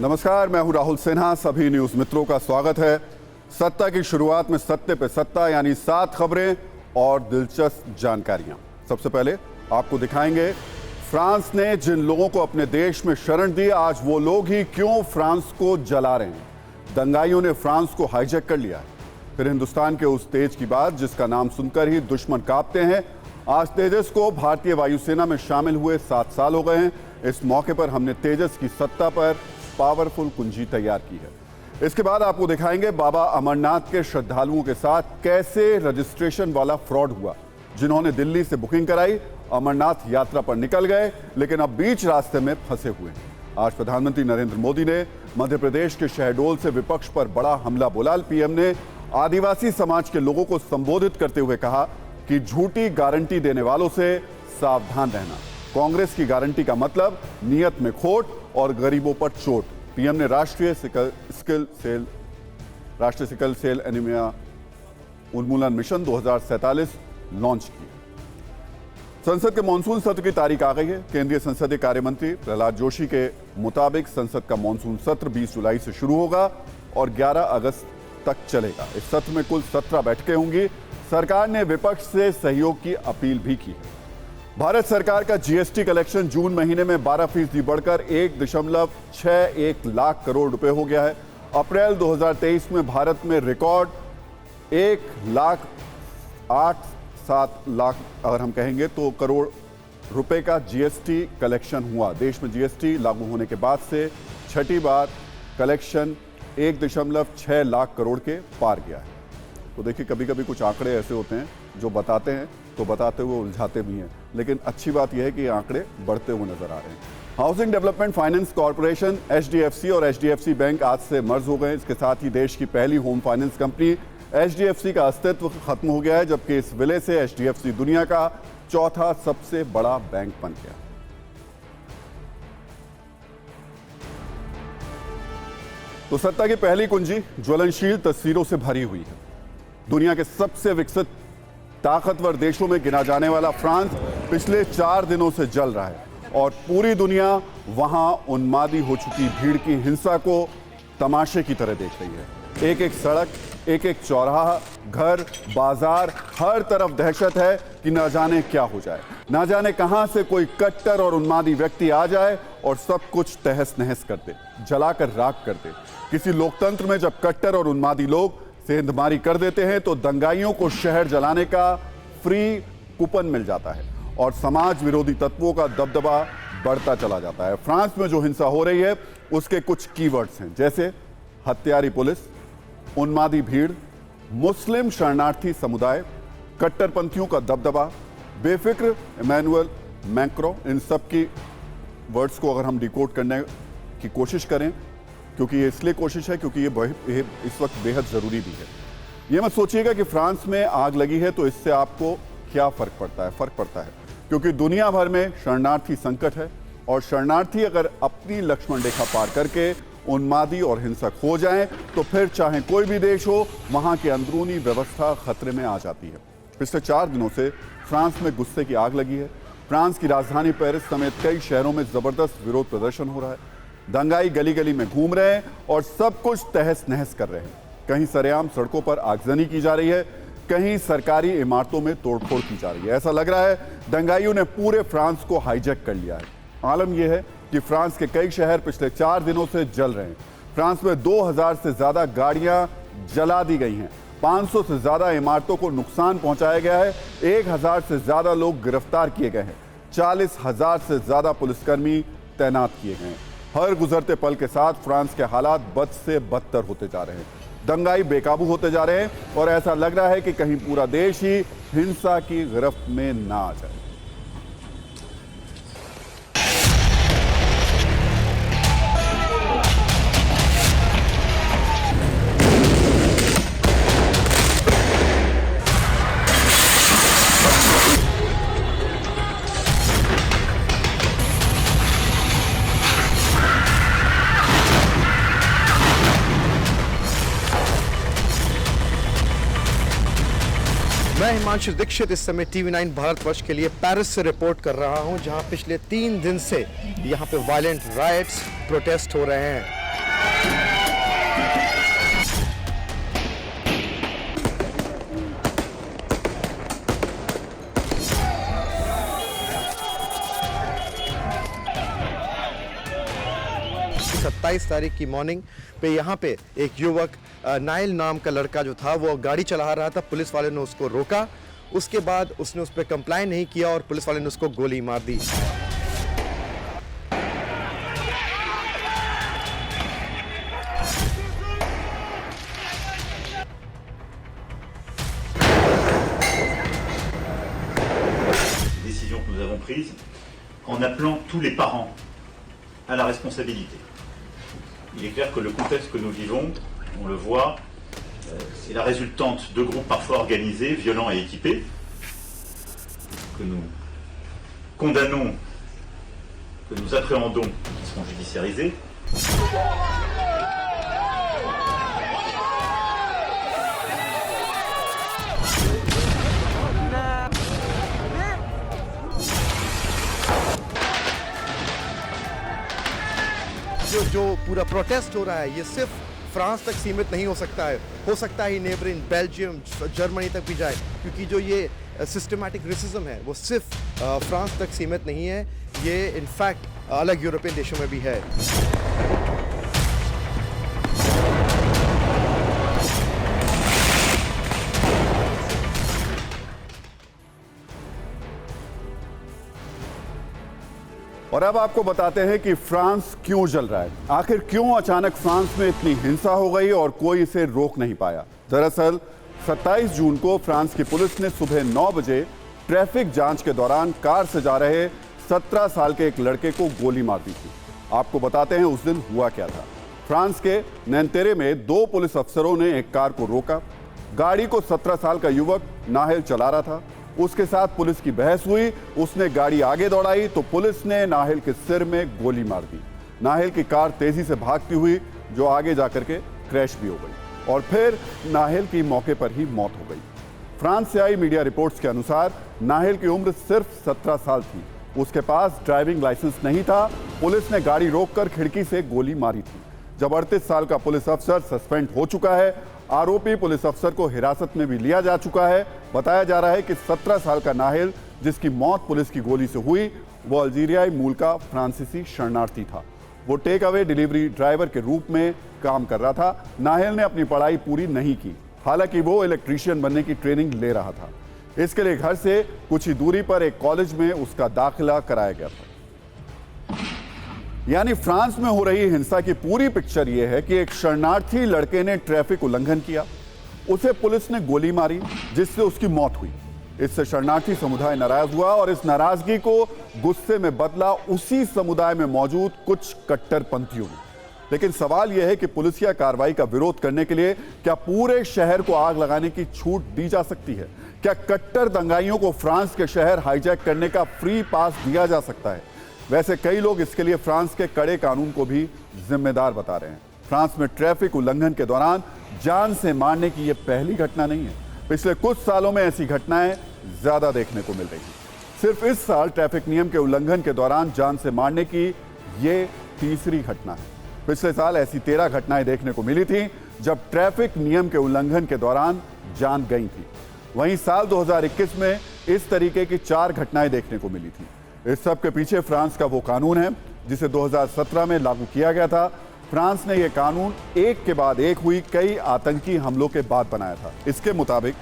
नमस्कार, मैं हूं राहुल सिन्हा। सभी न्यूज मित्रों का स्वागत है। सत्ता की शुरुआत में सत्ते पे सत्ता, यानी 7 खबरें और दिलचस्प जानकारियां। सबसे पहले आपको दिखाएंगे फ्रांस ने जिन लोगों को अपने देश में शरण दी, आज वो लोग ही क्यों फ्रांस को जला रहे हैं। दंगाइयों ने फ्रांस को हाईजैक कर लिया है। फिर हिंदुस्तान के उस तेज की बात जिसका नाम सुनकर ही दुश्मन कांपते हैं। आज तेजस को भारतीय वायुसेना में शामिल हुए 7 साल हो गए हैं। इस मौके पर हमने तेजस की सत्ता पर पावरफुल कुंजी तैयार की है। इसके बाद आपको दिखाएंगे बाबा अमरनाथ के श्रद्धालुओं के साथ कैसे रजिस्ट्रेशन वाला फ्रॉड हुआ। जिन्होंने दिल्ली से बुकिंग कराई, अमरनाथ यात्रा पर निकल गए, लेकिन अब बीच रास्ते में फंसे हुए हैं। आज प्रधानमंत्री नरेंद्र मोदी ने मध्य प्रदेश के शहडोल से विपक्ष पर बड़ा हमला बोला। पीएम ने आदिवासी समाज के लोगों को संबोधित करते हुए कहा कि झूठी गारंटी देने वालों से सावधान रहना। कांग्रेस की गारंटी का मतलब नियत में खोट और गरीबों पर चोट। पीएम ने राष्ट्रीय सिकल सेल एनीमिया उन्मूलन मिशन 2047 लॉन्च किया। संसद के मॉनसून सत्र की तारीख आ गई है। केंद्रीय संसदीय कार्य मंत्री प्रहलाद जोशी के मुताबिक संसद का मॉनसून सत्र 20 जुलाई से शुरू होगा और 11 अगस्त तक चलेगा। इस सत्र में कुल 17 बैठकें होंगी। सरकार ने विपक्ष से सहयोग की अपील भी की है। भारत सरकार का जीएसटी कलेक्शन जून महीने में 12% बढ़कर 1.61 लाख करोड़ रुपए हो गया है। अप्रैल 2023 में भारत में रिकॉर्ड 1,08,7 अगर हम कहेंगे तो करोड़ रुपए का जीएसटी कलेक्शन हुआ। देश में जीएसटी लागू होने के बाद से छठी बार कलेक्शन 1.6 लाख करोड़ के पार गया है। तो देखिए, कभी कभी कुछ आंकड़े ऐसे होते हैं जो बताते हैं तो बताते हुए उलझाते भी हैं, लेकिन अच्छी बात यह है कि आंकड़े बढ़ते हुए नजर आ रहे हैं। Housing development finance corporation HDFC और एचडीएफसी बैंक आज से मर्ज हो गए। इसके साथ ही देश की पहली होम फाइनेंस कंपनी एचडीएफसी का अस्तित्व खत्म हो गया है, जबकि इस विलय से एचडीएफसी दुनिया का चौथा सबसे बड़ा बैंक बन गया। तो सत्ता की पहली कुंजी ज्वलनशील तस्वीरों से भरी हुई है। दुनिया के सबसे विकसित ताकतवर देशों में गिना जाने वाला फ्रांस पिछले 4 दिनों से जल रहा है और पूरी दुनिया वहां उन्मादी हो चुकी भीड़ की हिंसा को तमाशे की तरह देख रही है। एक एक सड़क, एक एक चौराहा, घर, बाजार, हर तरफ दहशत है कि न जाने क्या हो जाए। न जाने कहां से कोई कट्टर और उन्मादी व्यक्ति आ जाए और सब कुछ तहस नहस कर दे, जलाकर राख कर दे। किसी लोकतंत्र में जब कट्टर और उन्मादी लोग सेंधमारी कर देते हैं तो दंगाइयों को शहर जलाने का फ्री कूपन मिल जाता है और समाज विरोधी तत्वों का दबदबा बढ़ता चला जाता है। फ्रांस में जो हिंसा हो रही है उसके कुछ कीवर्ड्स हैं, जैसे हत्यारी पुलिस, उन्मादी भीड़, मुस्लिम शरणार्थी समुदाय, कट्टरपंथियों का दबदबा, बेफिक्र इमैनुअल मैक्रो। इन सब की वर्ड्स को अगर हम डिकोड करने की कोशिश करें, क्योंकि ये इसलिए कोशिश है क्योंकि ये इस वक्त बेहद ज़रूरी भी है। ये मत सोचिएगा कि फ्रांस में आग लगी है तो इससे आपको क्या फ़र्क पड़ता है। फ़र्क पड़ता है क्योंकि दुनिया भर में शरणार्थी संकट है और शरणार्थी अगर अपनी लक्ष्मण रेखा पार करके उन्मादी और हिंसक हो जाएं तो फिर चाहे कोई भी देश हो, वहाँ की अंदरूनी व्यवस्था खतरे में आ जाती है। पिछले 4 दिनों से फ्रांस में गुस्से की आग लगी है। फ्रांस की राजधानी पेरिस समेत कई शहरों में ज़बरदस्त विरोध प्रदर्शन हो रहा है। दंगाई गली गली में घूम रहे हैं और सब कुछ तहस नहस कर रहे हैं। कहीं सरेआम सड़कों पर आगजनी की जा रही है, कहीं सरकारी इमारतों में तोड़फोड़ की जा रही है। ऐसा लग रहा है दंगाइयों ने पूरे फ्रांस को हाईजैक कर लिया है। आलम यह है कि फ्रांस के कई शहर पिछले 4 दिनों से जल रहे हैं। फ्रांस में 2000 से ज्यादा गाड़ियां जला दी गई हैं। 500 से ज्यादा इमारतों को नुकसान पहुंचाया गया है। 1000 से ज्यादा लोग गिरफ्तार किए गए हैं। 40,000 से ज्यादा पुलिसकर्मी तैनात किए गए हैं। हर गुजरते पल के साथ फ्रांस के हालात बद से बदतर होते जा रहे हैं। दंगाई बेकाबू होते जा रहे हैं और ऐसा लग रहा है कि कहीं पूरा देश ही हिंसा की गिरफ्त में ना आ जाए। मैं हिमांशु दीक्षित इस समय TV9 भारतवर्ष के लिए पेरिस से रिपोर्ट कर रहा हूं, जहां पिछले 3 दिन से यहां पे वायलेंट राइट्स प्रोटेस्ट हो रहे हैं। सत्ताईस तारीख की मॉर्निंग पे यहाँ पे एक युवक नाइल नाम का लड़का जो था वो गाड़ी चला रहा था। पुलिस वाले ने उसको रोका, उसके बाद उसने उस पर कंप्लाइन नहीं किया और पुलिस वाले ने उसको गोली मार दी। Décision que nous avons prise en appelant tous les parents à la responsabilité. Il est clair que le contexte que nous vivons, on le voit, c'est la résultante de groupes parfois organisés, violents et équipés, que nous condamnons, que nous appréhendons, qui seront judiciarisés. जो पूरा protest हो रहा है ये सिर्फ France तक सीमित नहीं हो सकता है नेबरिंग बेल्जियम, जर्मनी तक भी जाए, क्योंकि जो ये सिस्टमैटिक रेसिज्म है वो सिर्फ फ्रांस तक सीमित नहीं है, ये इनफैक्ट अलग यूरोपियन देशों में भी है। और अब आपको बताते हैं कि फ्रांस क्यों जल रहा है। आखिर क्यों अचानक फ्रांस में इतनी हिंसा हो गई और कोई इसे रोक नहीं पाया। दरअसल 27 जून को फ्रांस की पुलिस ने सुबह 9 बजे ट्रैफिक जांच के दौरान कार से जा रहे 17 साल के एक लड़के को गोली मार दी थी। आपको बताते हैं उस दिन हुआ क्या था। फ्रांस के नैन्तेरे में 2 पुलिस अफसरों ने एक कार को रोका। गाड़ी को 17 साल का युवक नाहेल चला रहा था। उसके साथ पुलिस की बहस हुई। उसने गाड़ी आगे दौड़ाई तो पुलिस ने नाहेल के सिर में गोली मार दी। नाहेल की कार तेजी से भागती हुई जो आगे जाकर के क्रैश भी हो गई और फिर नाहेल की मौके पर ही मौत हो गई। फ्रांस से आई मीडिया रिपोर्ट्स के अनुसार नाहेल की उम्र सिर्फ 17 साल थी। उसके पास ड्राइविंग लाइसेंस नहीं था। पुलिस ने गाड़ी रोककर खिड़की से गोली मारी थी। जब 38 साल का पुलिस अफसर सस्पेंड हो चुका है, आरोपी पुलिस अफसर को हिरासत में भी लिया जा चुका है। बताया जा रहा है कि 17 साल का नाहेल, जिसकी मौत पुलिस की गोली से हुई, वो अल्जीरियाई मूल का फ्रांसीसी शरणार्थी था। वो टेक अवे डिलीवरी ड्राइवर के रूप में काम कर रहा था। नाहेल ने अपनी पढ़ाई पूरी नहीं की, हालांकि वो इलेक्ट्रीशियन बनने की ट्रेनिंग ले रहा था। इसके लिए घर से कुछ ही दूरी पर एक कॉलेज में उसका दाखिला कराया गया था। यानी फ्रांस में हो रही हिंसा की पूरी पिक्चर यह है कि एक शरणार्थी लड़के ने ट्रैफिक उल्लंघन किया, उसे पुलिस ने गोली मारी जिससे उसकी मौत हुई। इससे शरणार्थी समुदाय नाराज हुआ और इस नाराजगी को गुस्से में बदला उसी समुदाय में मौजूद कुछ कट्टरपंथियों ने। लेकिन सवाल यह है कि पुलिसिया कार्रवाई का विरोध करने के लिए क्या पूरे शहर को आग लगाने की छूट दी जा सकती है? क्या कट्टर दंगाइयों को फ्रांस के शहर हाईजैक करने का फ्री पास दिया जा सकता है? वैसे कई लोग इसके लिए फ्रांस के कड़े कानून को भी जिम्मेदार बता रहे हैं। फ्रांस में ट्रैफिक उल्लंघन के दौरान जान से मारने की यह पहली घटना नहीं है। पिछले कुछ सालों में ऐसी घटनाएं ज्यादा देखने को मिल रही हैं। सिर्फ इस साल ट्रैफिक नियम के उल्लंघन के दौरान जान से मारने की ये तीसरी घटना है। पिछले साल ऐसी 13 घटनाएं देखने को मिली थी जब ट्रैफिक नियम के उल्लंघन के दौरान जान गई थी। वहीं साल 2021 में इस तरीके की 4 घटनाएं देखने को मिली थी। इस सब के पीछे फ्रांस का वो कानून है जिसे 2017 में लागू किया गया था। फ्रांस ने यह कानून एक के बाद एक हुई कई आतंकी हमलों के बाद बनाया था। इसके मुताबिक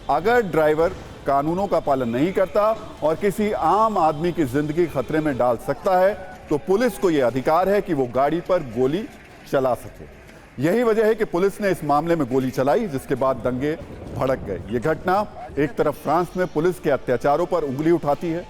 अगर ड्राइवर कानूनों का पालन नहीं करता और किसी आम आदमी की जिंदगी खतरे में डाल सकता है तो पुलिस को यह अधिकार है कि वो गाड़ी पर गोली चला सके। यही वजह है कि पुलिस ने इस मामले में गोली चलाई, जिसके बाद दंगे भड़क गए। ये घटना एक तरफ फ्रांस में पुलिस के अत्याचारों पर उंगली उठाती है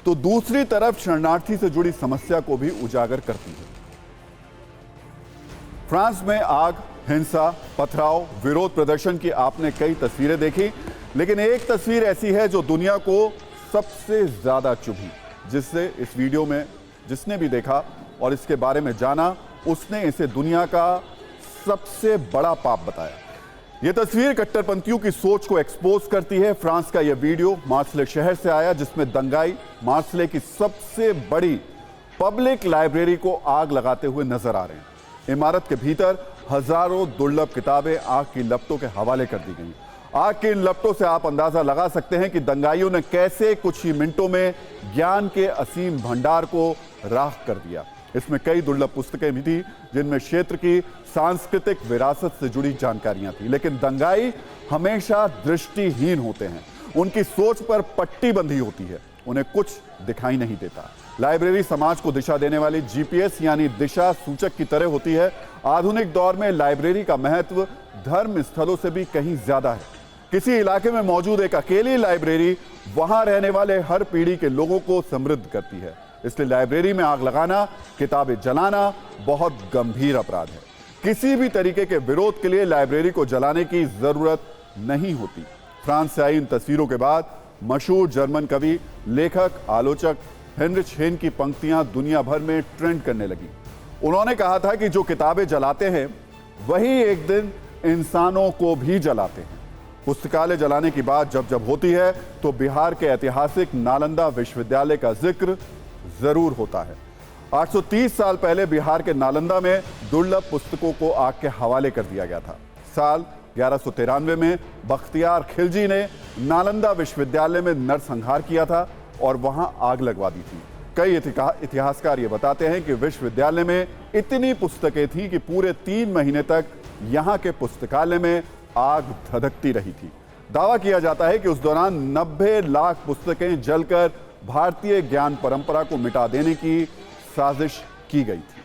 तो दूसरी तरफ शरणार्थी से जुड़ी समस्या को भी उजागर करती है। फ्रांस में आग, हिंसा, पथराव, विरोध प्रदर्शन की आपने कई तस्वीरें देखी, लेकिन एक तस्वीर ऐसी है जो दुनिया को सबसे ज्यादा चुभी, जिससे इस वीडियो में जिसने भी देखा और इसके बारे में जाना, उसने इसे दुनिया का सबसे बड़ा पाप बताया। यह तस्वीर कट्टरपंथियों की सोच को एक्सपोज करती है। फ्रांस का यह वीडियो मार्सले शहर से आया, जिसमें दंगाई मार्सले की सबसे बड़ी पब्लिक लाइब्रेरी को आग लगाते हुए नजर आ रहे हैं। इमारत के भीतर हजारों दुर्लभ किताबें आग की लपटों के हवाले कर दी गई। आग की इन लपटों से आप अंदाजा लगा सकते हैं कि दंगाइयों ने कैसे कुछ ही मिनटों में ज्ञान के असीम भंडार को राख कर दिया। इसमें कई दुर्लभ पुस्तकें भी थी, जिनमें क्षेत्र की सांस्कृतिक विरासत से जुड़ी जानकारियां थी। लेकिन दंगाई हमेशा दृष्टिहीन होते हैं, उनकी सोच पर पट्टी बंधी होती है, उन्हें कुछ दिखाई नहीं देता। लाइब्रेरी समाज को दिशा देने वाली जीपीएस यानी दिशा सूचक की तरह होती है। आधुनिक दौर में लाइब्रेरी का महत्व धर्म स्थलों से भी कहीं ज्यादा है। किसी इलाके में मौजूद एक अकेली लाइब्रेरी वहां रहने वाले हर पीढ़ी के लोगों को समृद्ध करती है। इसलिए लाइब्रेरी में आग लगाना, किताबें जलाना बहुत गंभीर अपराध है। किसी भी तरीके के विरोध के लिए लाइब्रेरी को जलाने की जरूरत नहीं होती। फ्रांस से आई इन तस्वीरों के बाद मशहूर जर्मन कवि, लेखक, आलोचक हेनरिच हेन की पंक्तियां दुनिया भर में ट्रेंड करने लगी। उन्होंने कहा था कि जो किताबें जलाते हैं वही एक दिन इंसानों को भी जलाते हैं। पुस्तकालय जलाने की बात जब जब होती है तो बिहार के ऐतिहासिक नालंदा विश्वविद्यालय का जिक्र जरूर होता है। 830 साल पहले बिहार के नालंदा में दुर्लभ पुस्तकों को आग के हवाले कर दिया गया था। साल 1193 में बख्तियार खिलजी ने नालंदा विश्वविद्यालय में नरसंहार किया था और वहां आग लगवा दी थी। कई इतिहासकार ये बताते हैं कि विश्वविद्यालय में इतनी पुस्तकें थीं कि पूरे 3 महीने तक यहां के पुस्तकालय में आग धधकती रही थी। दावा किया जाता है कि उस दौरान 90 लाख पुस्तकें जलकर भारतीय ज्ञान परंपरा को मिटा देने की साजिश की गई थी।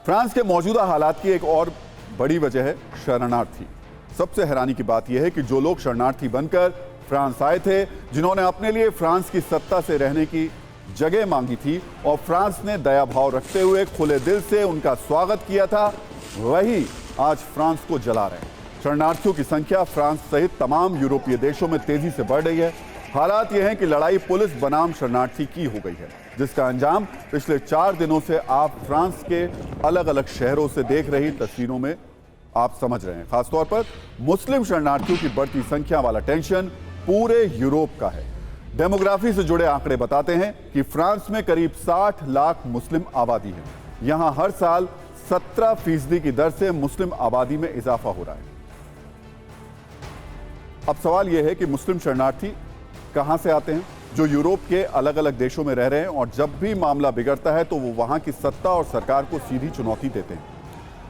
फ्रांस के मौजूदा हालात की एक और बड़ी वजह है शरणार्थी। सबसे हैरानी की बात यह है कि जो लोग शरणार्थी बनकर फ्रांस आए थे, जिन्होंने अपने लिए फ्रांस की सत्ता से रहने की जगह मांगी थी और फ्रांस ने दया भाव रखते हुए खुले दिल से उनका स्वागत किया था, वही आज फ्रांस को जला रहे हैं। शरणार्थियों की संख्या फ्रांस सहित तमाम यूरोपीय देशों में तेजी से बढ़ रही है। हालात यह है कि लड़ाई पुलिस बनाम शरणार्थी की हो गई है, जिसका अंजाम पिछले 4 दिनों से आप फ्रांस के अलग अलग शहरों से देख रही तस्वीरों में आप समझ रहे हैं। खासतौर पर मुस्लिम शरणार्थियों की बढ़ती संख्या वाला टेंशन पूरे यूरोप का है। डेमोग्राफी से जुड़े आंकड़े बताते हैं कि फ्रांस में करीब 60 लाख मुस्लिम आबादी है। यहां हर साल 17% की दर से मुस्लिम आबादी में इजाफा हो रहा है। अब सवाल यह है कि मुस्लिम शरणार्थी कहां से आते हैं, जो यूरोप के अलग अलग देशों में रह रहे हैं, और जब भी मामला बिगड़ता है तो वो वहां की सत्ता और सरकार को सीधी चुनौती देते हैं।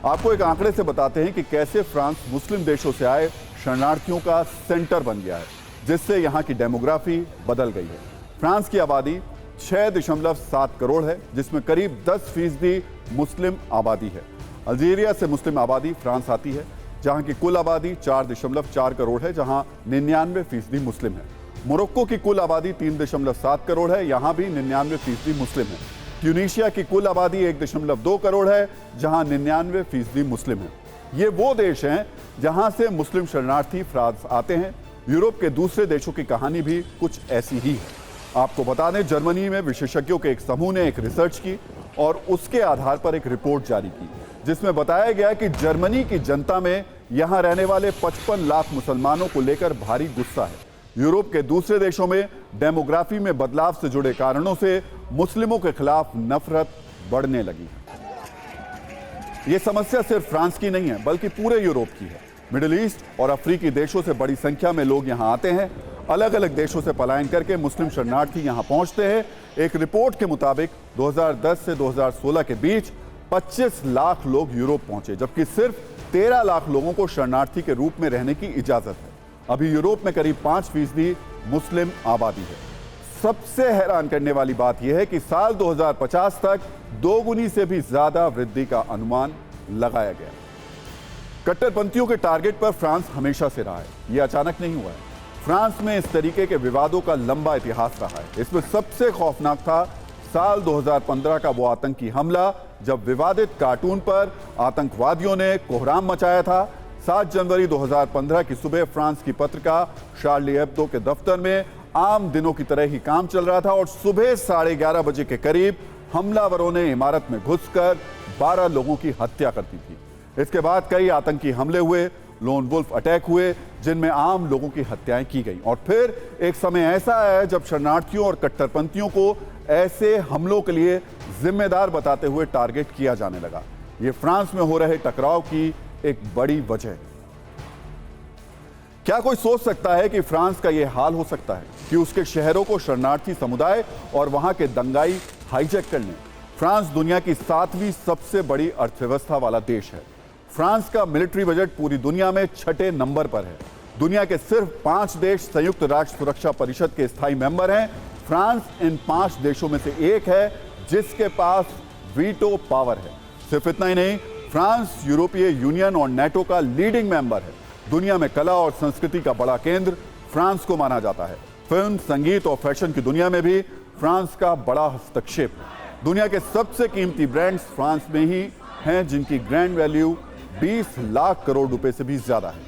आपको एक आंकड़े से बताते हैं कि कैसे फ्रांस मुस्लिम देशों से आए शरणार्थियों का सेंटर बन गया है, जिससे यहां की डेमोग्राफी बदल गई है। फ्रांस की आबादी 6.7 करोड़ है, जिसमें करीब 10% मुस्लिम आबादी है। अल्जीरिया से मुस्लिम आबादी फ्रांस आती है, जहां की कुल आबादी 4.4 करोड़ है, जहां 99% मुस्लिम है। मोरक्को की कुल आबादी 3.7 करोड़ है, यहां भी 99% मुस्लिम है। ट्यूनीशिया की कुल आबादी 1.2 करोड़ है, जहां 99% मुस्लिम है। ये वो देश हैं जहां से मुस्लिम शरणार्थी फ्रांस आते हैं। यूरोप के दूसरे देशों की कहानी भी कुछ ऐसी ही है। आपको बता दें, जर्मनी में विशेषज्ञों के एक समूह ने एक रिसर्च की और उसके आधार पर एक रिपोर्ट जारी की, जिसमें बताया गया कि जर्मनी की जनता में यहां रहने वाले 55 लाख मुसलमानों को लेकर भारी गुस्सा है। यूरोप के दूसरे देशों में डेमोग्राफी में बदलाव से जुड़े कारणों से मुस्लिमों के खिलाफ नफरत बढ़ने लगी है। यह समस्या सिर्फ फ्रांस की नहीं है, बल्कि पूरे यूरोप की है। मिडिल ईस्ट और अफ्रीकी देशों से बड़ी संख्या में लोग यहां आते हैं। अलग अलग देशों से पलायन करके मुस्लिम शरणार्थी यहां पहुंचते हैं। एक रिपोर्ट के मुताबिक 2010 से 2016 के बीच 25 लाख लोग यूरोप पहुंचे, जबकि सिर्फ 13 लाख लोगों को शरणार्थी के रूप में रहने की इजाजत है। अभी यूरोप में करीब 5% मुस्लिम आबादी है। सबसे हैरान करने वाली बात यह है कि साल 2050 तक 2 गुनी से भी ज्यादा वृद्धि का अनुमान लगाया गया। कट्टरपंथियों के टारगेट पर फ्रांस हमेशा से रहा है, यह अचानक नहीं हुआ है। फ्रांस में इस तरीके के विवादों का लंबा इतिहास रहा है। इसमें सबसे खौफनाक था साल 2015 का वो आतंकी हमला, जब विवादित कार्टून पर आतंकवादियों ने कोहराम मचाया था। 7 जनवरी 2015 की सुबह फ्रांस की पत्रिका शार्ली हेब्दो के दफ्तर में आम दिनों की तरह ही काम चल रहा था और सुबह 11:30 बजे के करीब हमलावरों ने इमारत में घुसकर 12 लोगों की हत्या कर दी थी। इसके बाद कई आतंकी हमले हुए, लोन वुल्फ अटैक हुए, जिनमें आम लोगों की हत्याएं की गई। और फिर एक समय ऐसा आया जब शरणार्थियों और कट्टरपंथियों को ऐसे हमलों के लिए जिम्मेदार बताते हुए टारगेट किया जाने लगा। यह फ्रांस में हो रहे टकराव की एक बड़ी वजह है। क्या कोई सोच सकता है कि फ्रांस का यह हाल हो सकता है कि उसके शहरों को शरणार्थी समुदाय और वहां के दंगाई हाईजैक कर लें? फ्रांस दुनिया की 7वीं सबसे बड़ी अर्थव्यवस्था वाला देश है। फ्रांस का मिलिट्री बजट पूरी दुनिया में 6ठे नंबर पर है। दुनिया के सिर्फ 5 देश संयुक्त राष्ट्र सुरक्षा परिषद के स्थायी मेंबर हैं। फ्रांस इन 5 देशों में से एक है जिसके पास वीटो पावर है। सिर्फ इतना ही नहीं, फ्रांस यूरोपीय यूनियन और नेटो का लीडिंग मेंबर है। दुनिया में कला और संस्कृति का बड़ा केंद्र फ्रांस को माना जाता है। फिल्म, संगीत और फैशन की दुनिया में भी फ्रांस का बड़ा हस्तक्षेप है। दुनिया के सबसे कीमती ब्रांड्स फ्रांस में ही हैं, जिनकी ग्रैंड वैल्यू 20 लाख करोड़ रुपए से भी ज्यादा है।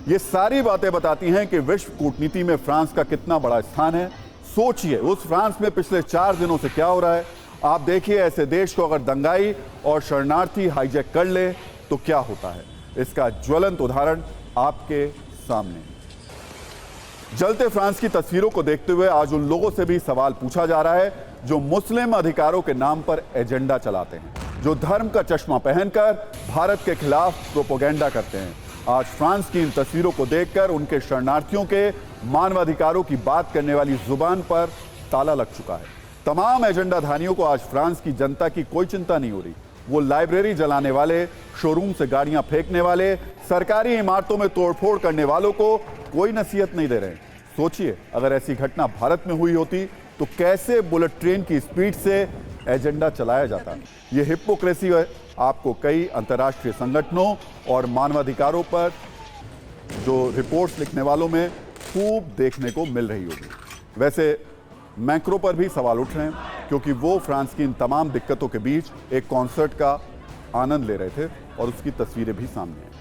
ये सारी बातें बताती हैं कि विश्व कूटनीति में फ्रांस का कितना बड़ा स्थान है। सोचिए उस फ्रांस में पिछले 4 दिनों से क्या हो रहा है। आप देखिए, ऐसे देश को अगर दंगाई और शरणार्थी हाईजैक कर ले तो क्या होता है। इसका ज्वलंत उदाहरण आपके सामने। जलते फ्रांस की तस्वीरों को देखते हुए आज उन लोगों से भी सवाल पूछा जा रहा है जो मुस्लिम अधिकारों के नाम पर एजेंडा चलाते हैं, जो धर्म का चश्मा पहनकर भारत के खिलाफ प्रोपेगेंडा करते हैं। आज फ्रांस की इन तस्वीरों को देखकर उनके शरणार्थियों के मानवाधिकारों की बात करने वाली जुबान पर ताला लग चुका है। तमाम एजेंडाधारियों को आज फ्रांस की जनता की कोई चिंता नहीं हो रही। वो लाइब्रेरी जलाने वाले, शोरूम से गाड़ियां फेंकने वाले, सरकारी इमारतों में तोड़फोड़ करने वालों को कोई नसीहत नहीं दे रहे हैं। सोचिए, अगर ऐसी घटना भारत में हुई होती तो कैसे बुलेट ट्रेन की स्पीड से एजेंडा चलाया जाता। ये हिपोक्रेसी आपको कई अंतर्राष्ट्रीय संगठनों और मानवाधिकारों पर जो रिपोर्ट्स लिखने वालों में खूब देखने को मिल रही होगी। वैसे मैक्रो पर भी सवाल उठ रहे हैं, क्योंकि वो फ्रांस की इन तमाम दिक्कतों के बीच एक कॉन्सर्ट का आनंद ले रहे थे और उसकी तस्वीरें भी सामने हैं।